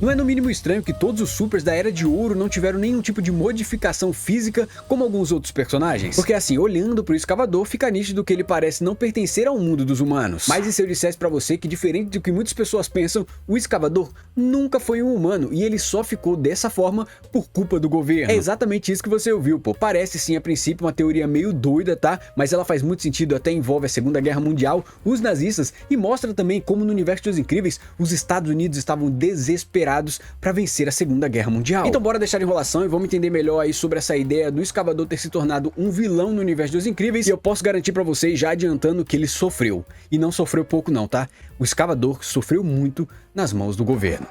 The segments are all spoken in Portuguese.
Não é no mínimo estranho que todos os supers da Era de Ouro não tiveram nenhum tipo de modificação física como alguns outros personagens? Porque assim, olhando pro escavador, fica nítido que ele parece não pertencer ao mundo dos humanos. Mas e se eu dissesse pra você que, diferente do que muitas pessoas pensam, o escavador nunca foi um humano e ele só ficou dessa forma por culpa do governo? É exatamente isso que você ouviu, pô. Parece sim a princípio uma teoria meio doida, tá? Mas ela faz muito sentido, até envolve a Segunda Guerra Mundial, os nazistas, e mostra também como no Universo dos Incríveis os Estados Unidos estavam desesperados para vencer a Segunda Guerra Mundial. Então bora deixar de enrolação e vamos entender melhor aí sobre essa ideia do escavador ter se tornado um vilão no Universo dos Incríveis, e eu posso garantir para vocês, já adiantando, que ele sofreu. E não sofreu pouco não, tá? O escavador sofreu muito nas mãos do governo.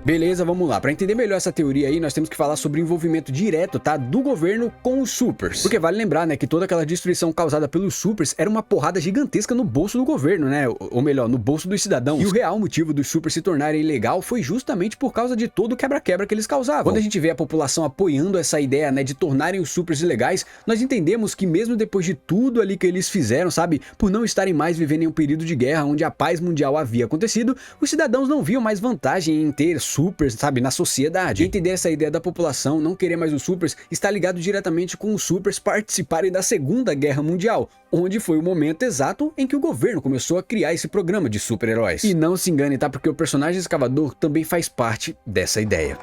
Beleza, vamos lá. Para entender melhor essa teoria aí, nós temos que falar sobre o envolvimento direto, tá, do governo com os supers. Porque vale lembrar, né, que toda aquela destruição causada pelos supers era uma porrada gigantesca no bolso do governo, né, ou melhor, no bolso dos cidadãos. E o real motivo dos supers se tornarem ilegal foi justamente por causa de todo o quebra-quebra que eles causavam. Quando a gente vê a população apoiando essa ideia, né, de tornarem os supers ilegais, nós entendemos que mesmo depois de tudo ali que eles fizeram, sabe, por não estarem mais vivendo em um período de guerra onde a paz mundial havia acontecido, os cidadãos não viam mais vantagem em ter supers, sabe, na sociedade. E entender essa ideia da população não querer mais os supers está ligado diretamente com os supers participarem da Segunda Guerra Mundial, onde foi o momento exato em que o governo começou a criar esse programa de super-heróis. E não se engane, tá, porque o personagem escavador também faz parte dessa ideia.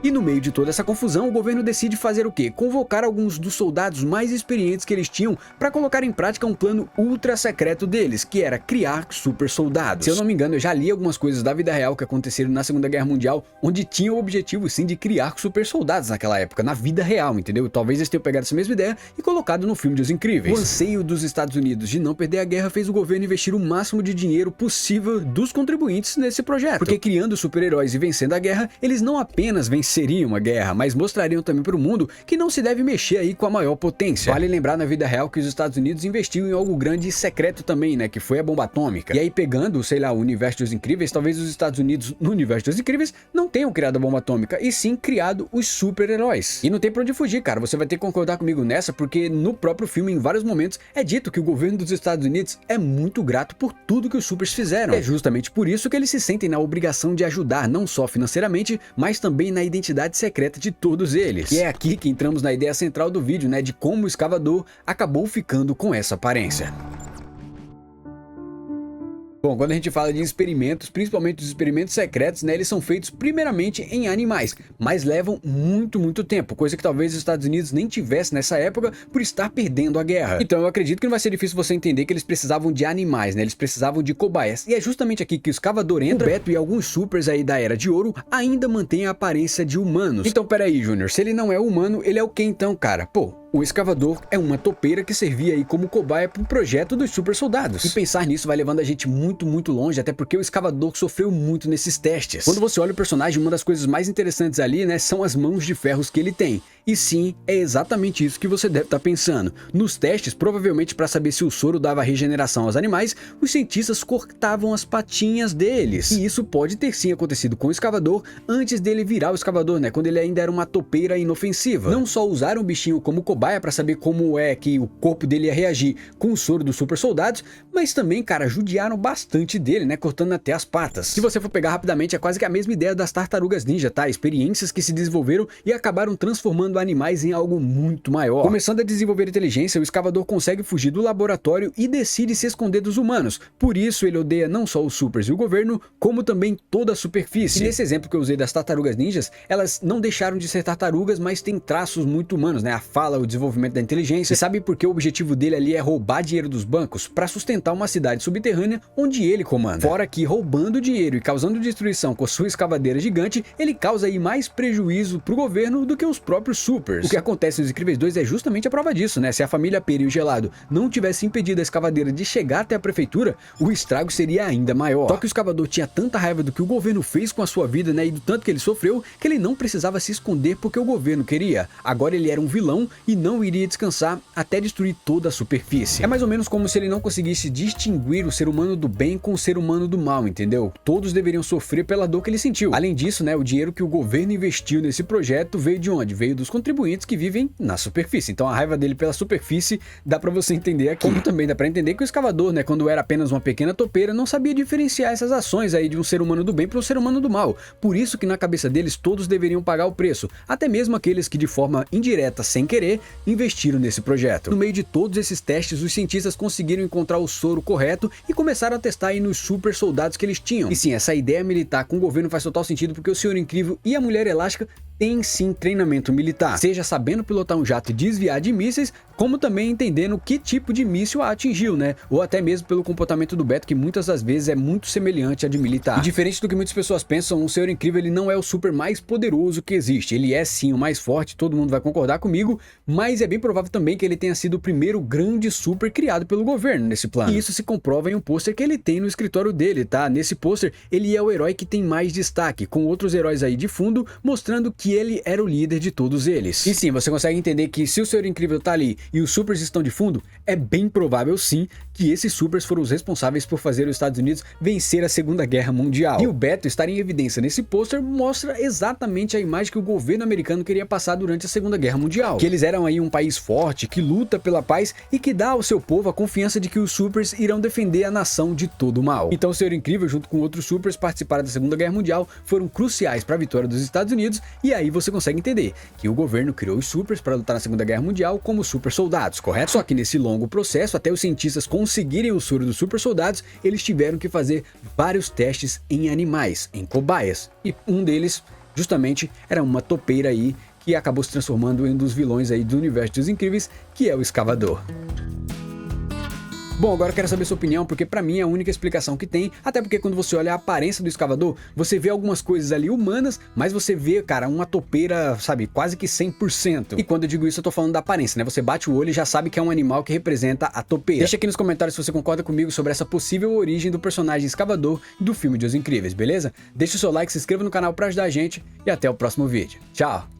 E no meio de toda essa confusão, o governo decide fazer o quê? Convocar alguns dos soldados mais experientes que eles tinham para colocar em prática um plano ultra secreto deles, que era criar super soldados. Se eu não me engano, eu já li algumas coisas da vida real que aconteceram na Segunda Guerra Mundial, onde tinha o objetivo sim de criar super soldados naquela época, na vida real, entendeu? Talvez eles tenham pegado essa mesma ideia e colocado no filme dos Incríveis. O anseio dos Estados Unidos de não perder a guerra fez o governo investir o máximo de dinheiro possível dos contribuintes nesse projeto. Porque criando super-heróis e vencendo a guerra, eles não apenas venceriam uma guerra, mas mostrariam também para o mundo que não se deve mexer aí com a maior potência. Vale lembrar na vida real que os Estados Unidos investiu em algo grande e secreto também, né, que foi a bomba atômica. E aí pegando, sei lá, o Universo dos Incríveis, talvez os Estados Unidos no Universo dos Incríveis não tenham criado a bomba atômica, e sim criado os super-heróis. E não tem pra onde fugir, cara, você vai ter que concordar comigo nessa, porque no próprio filme, em vários momentos, é dito que o governo dos Estados Unidos é muito grato por tudo que os supers fizeram. É justamente por isso que eles se sentem na obrigação de ajudar, não só financeiramente, mas também na identidade secreta de todos eles. E é aqui que entramos na ideia central do vídeo, né, de como o escavador acabou ficando com essa aparência. Bom, quando a gente fala de experimentos, principalmente os experimentos secretos, né, eles são feitos primeiramente em animais, mas levam muito tempo, coisa que talvez os Estados Unidos nem tivesse nessa época por estar perdendo a guerra. Então eu acredito que não vai ser difícil você entender que eles precisavam de animais, né, eles precisavam de cobaias. E é justamente aqui que o escavador entra. O Beto e alguns supers aí da Era de Ouro ainda mantêm a aparência de humanos. Então peraí, Júnior, se ele não é humano, ele é o que então, cara? Pô, o escavador é uma topeira que servia aí como cobaia para o projeto dos super soldados. E pensar nisso vai levando a gente muito longe, até porque o escavador sofreu muito nesses testes. Quando você olha o personagem, uma das coisas mais interessantes ali, né, são as mãos de ferros que ele tem. E sim, é exatamente isso que você deve estar pensando. Nos testes, provavelmente para saber se o soro dava regeneração aos animais, os cientistas cortavam as patinhas deles. E isso pode ter sim acontecido com o escavador antes dele virar o escavador, né, quando ele ainda era uma topeira inofensiva. Não só usaram o bichinho como cobaia para saber como é que o corpo dele ia reagir com o soro dos super soldados, mas também, cara, judiaram bastante dele, né, cortando até as patas. Se você for pegar rapidamente, é quase que a mesma ideia das tartarugas ninja, tá? Experiências que se desenvolveram e acabaram transformando animais em algo muito maior. Começando a desenvolver inteligência, o escavador consegue fugir do laboratório e decide se esconder dos humanos. Por isso ele odeia não só os supers e o governo, como também toda a superfície. E nesse exemplo que eu usei das tartarugas ninjas, elas não deixaram de ser tartarugas, mas têm traços muito humanos, né? A fala, o desenvolvimento da inteligência. E sabe por que o objetivo dele ali é roubar dinheiro dos bancos? Para sustentar uma cidade subterrânea onde ele comanda. Fora que, roubando dinheiro e causando destruição com sua escavadeira gigante, ele causa aí mais prejuízo pro governo do que os próprios supers. O que acontece nos Incríveis 2 é justamente a prova disso, né? Se a família Peri e o Gelado não tivesse impedido a escavadeira de chegar até a prefeitura, o estrago seria ainda maior. Só que o escavador tinha tanta raiva do que o governo fez com a sua vida, né, e do tanto que ele sofreu, que ele não precisava se esconder porque o governo queria. Agora ele era um vilão e não iria descansar até destruir toda a superfície. É mais ou menos como se ele não conseguisse distinguir o ser humano do bem com o ser humano do mal, entendeu? Todos deveriam sofrer pela dor que ele sentiu. Além disso, né, o dinheiro que o governo investiu nesse projeto veio de onde? Veio dos contribuintes que vivem na superfície. Então a raiva dele pela superfície dá pra você entender aqui. Como também dá pra entender que o escavador, né, quando era apenas uma pequena topeira, não sabia diferenciar essas ações aí de um ser humano do bem para um ser humano do mal. Por isso que na cabeça deles todos deveriam pagar o preço, até mesmo aqueles que de forma indireta, sem querer, investiram nesse projeto. No meio de todos esses testes, os cientistas conseguiram encontrar o soro correto e começaram a testar aí nos super soldados que eles tinham. E sim, essa ideia militar com o governo faz total sentido porque o Senhor Incrível e a Mulher Elástica tem sim treinamento militar, seja sabendo pilotar um jato e desviar de mísseis, como também entendendo que tipo de míssil a atingiu, né? Ou até mesmo pelo comportamento do Beto, que muitas das vezes é muito semelhante a de militar. E diferente do que muitas pessoas pensam, o Senhor Incrível ele não é o super mais poderoso que existe. Ele é sim o mais forte, todo mundo vai concordar comigo, mas é bem provável também que ele tenha sido o primeiro grande super criado pelo governo nesse plano. E isso se comprova em um pôster que ele tem no escritório dele, tá? Nesse pôster, ele é o herói que tem mais destaque, com outros heróis aí de fundo, mostrando que ele era o líder de todos eles. E sim, você consegue entender que se o Senhor Incrível tá ali e os supers estão de fundo, é bem provável sim que esses supers foram os responsáveis por fazer os Estados Unidos vencer a Segunda Guerra Mundial. E o Beto estar em evidência nesse pôster mostra exatamente a imagem que o governo americano queria passar durante a Segunda Guerra Mundial. Que eles eram aí um país forte, que luta pela paz e que dá ao seu povo a confiança de que os supers irão defender a nação de todo o mal. Então o Senhor Incrível, junto com outros supers, participaram da Segunda Guerra Mundial, foram cruciais para a vitória dos Estados Unidos, e aí você consegue entender que o governo criou os supers para lutar na Segunda Guerra Mundial como super soldados, correto? Só que nesse longo processo, até os cientistas conseguirem o soro dos super soldados, eles tiveram que fazer vários testes em animais, em cobaias, e um deles justamente era uma topeira aí que acabou se transformando em um dos vilões aí do universo dos Incríveis, que é o Escavador. Bom, agora eu quero saber sua opinião, porque pra mim é a única explicação que tem, até porque quando você olha a aparência do escavador, você vê algumas coisas ali humanas, mas você vê, cara, uma topeira, sabe, quase que 100%. E quando eu digo isso, eu tô falando da aparência, né? Você bate o olho e já sabe que é um animal que representa a topeira. Deixa aqui nos comentários se você concorda comigo sobre essa possível origem do personagem escavador do filme de Os Incríveis, beleza? Deixa o seu like, se inscreva no canal pra ajudar a gente e até o próximo vídeo. Tchau!